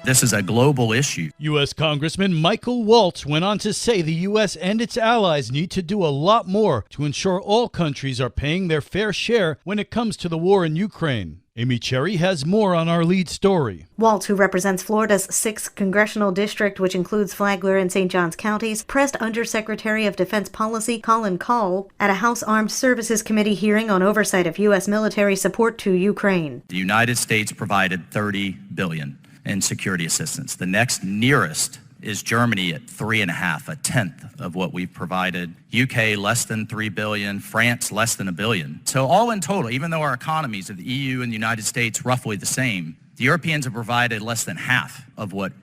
This is a global issue. U.S. Congressman Michael Waltz went on to say the U.S. and its allies need to do a lot more to ensure all countries are paying their fair share when it comes to the war in Ukraine. Amy Cherry has more on our lead story. Waltz, who represents Florida's 6th congressional district, which includes Flagler and St. Johns counties, pressed Undersecretary of Defense Policy Colin Kahl at a House Armed Services Committee hearing on oversight of U.S. military support to Ukraine. The United States provided $30 billion in security assistance. The next nearest is Germany at 3.5, a tenth of what we've provided. UK less than $3 billion, France less than $1 billion. So all in total, even though our economies of the EU and the United States roughly the same, the Europeans have provided less than half of what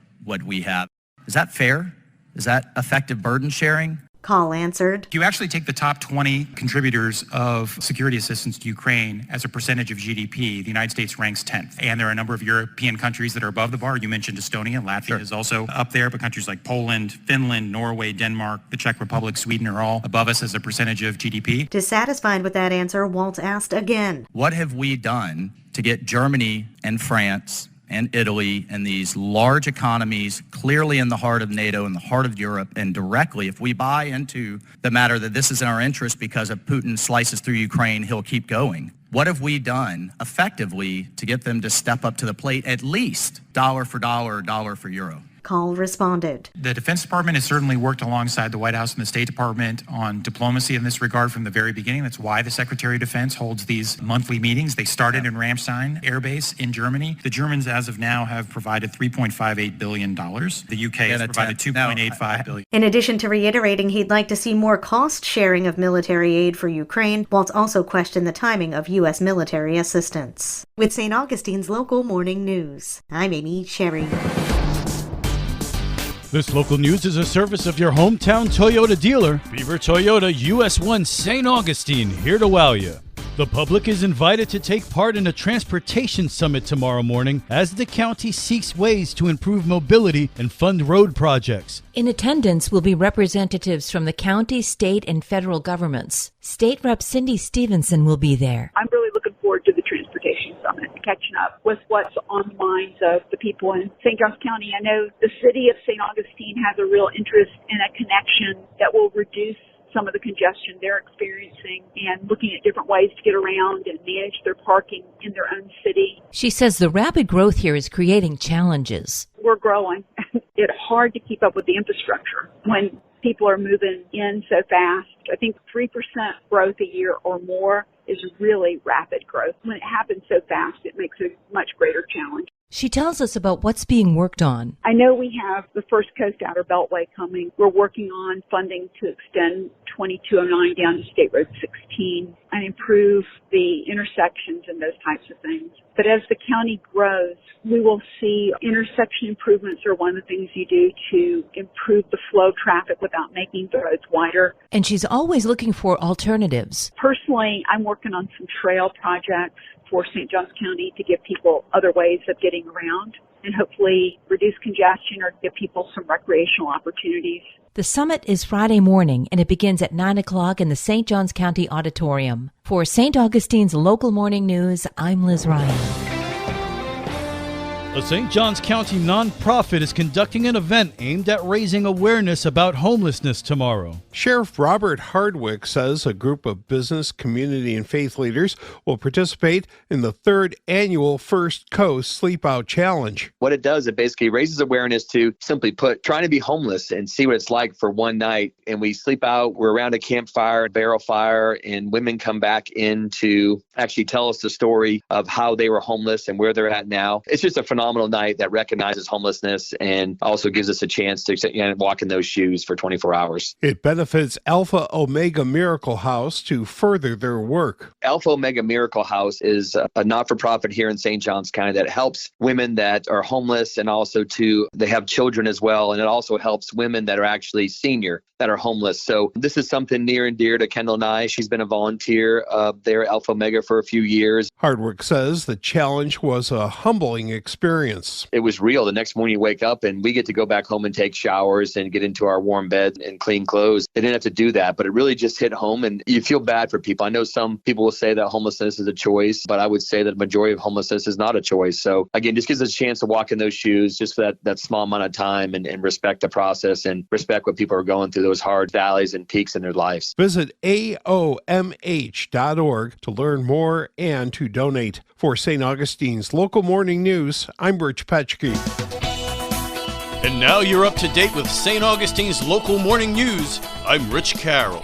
we have. Is that fair? Is that effective burden sharing? Kahl answered. If you actually take the top 20 contributors of security assistance to Ukraine as a percentage of GDP, the United States ranks 10th. And there are a number of European countries that are above the bar. You mentioned Estonia. Latvia is also up there, but countries like Poland, Finland, Norway, Denmark, the Czech Republic, Sweden are all above us as a percentage of GDP. Dissatisfied with that answer, Waltz asked again. What have we done to get Germany and France and Italy and these large economies clearly in the heart of NATO, in the heart of Europe, and directly, if we buy into the matter that this is in our interest because if Putin slices through Ukraine, he'll keep going. What have we done effectively to get them to step up to the plate, at least dollar for dollar, dollar for euro? Kahl responded. The Defense Department has certainly worked alongside the White House and the State Department on diplomacy in this regard from the very beginning. That's why the Secretary of Defense holds these monthly meetings. They started in Ramstein Air Base in Germany. The Germans, as of now, have provided $3.58 billion. The UK has provided $2.85 billion. In addition to reiterating he'd like to see more cost sharing of military aid for Ukraine, Waltz also questioned the timing of U.S. military assistance. With St. Augustine's local morning news, I'm Amy Cherry. This local news is a service of your hometown Toyota dealer, Beaver Toyota US 1 St. Augustine, here to wow you. The public is invited to take part in a transportation summit tomorrow morning as the county seeks ways to improve mobility and fund road projects. In attendance will be representatives from the county, state, and federal governments. State Rep Cindy Stevenson will be there. I'm really looking forward to the Transportation Summit, catching up with what's on the minds of the people in St. Johns County. I know the city of St. Augustine has a real interest in a connection that will reduce some of the congestion they're experiencing and looking at different ways to get around and manage their parking in their own city. She says the rapid growth here is creating challenges. We're growing. It's hard to keep up with the infrastructure when people are moving in so fast. I think 3% growth a year or more is really rapid growth. When it happens so fast, it makes a much greater challenge. She tells us about what's being worked on. I know we have the First Coast Outer Beltway coming. We're working on funding to extend 2209 down to State Road 16 and improve the intersections and those types of things. But as the county grows, we will see intersection improvements are one of the things you do to improve the flow of traffic without making the roads wider. And she's always looking for alternatives. Personally, I'm working on some trail projects for St. Johns County to give people other ways of getting around and hopefully reduce congestion or give people some recreational opportunities. The summit is Friday morning, and it begins at 9 o'clock in the St. Johns County Auditorium. For St. Augustine's Local Morning News, I'm Liz Ryan. A St. Johns County nonprofit is conducting an event aimed at raising awareness about homelessness tomorrow. Sheriff Robert Hardwick says a group of business, community, and faith leaders will participate in the 3rd annual First Coast Sleep Out Challenge. What it does, it basically raises awareness to, simply put, trying to be homeless and see what it's like for one night. And we sleep out, we're around a campfire, a barrel fire, and women come back in to actually tell us the story of how they were homeless and where they're at now. It's just a phenomenal night that recognizes homelessness and also gives us a chance to walk in those shoes for 24 hours. It benefits Alpha Omega Miracle House to further their work. Alpha Omega Miracle House is a not-for-profit here in St. Johns County that helps women that are homeless, and also they have children as well, and it also helps women that are actually senior that are homeless. So this is something near and dear to Kendall and I. She's been a volunteer there at Alpha Omega for a few years. Hardwick says the challenge was a humbling experience experience. It was real. The next morning you wake up and we get to go back home and take showers and get into our warm bed and clean clothes. They didn't have to do that, but it really just hit home, and you feel bad for people. I know some people will say that homelessness is a choice, but I would say that the majority of homelessness is not a choice. So again, just gives us a chance to walk in those shoes just for that small amount of time and respect the process and respect what people are going through, those hard valleys and peaks in their lives. Visit AOMH.org to learn more and to donate. For St. Augustine's Local Morning News, I'm Rich Petchke. And now you're up to date with St. Augustine's Local Morning News. I'm Rich Carroll.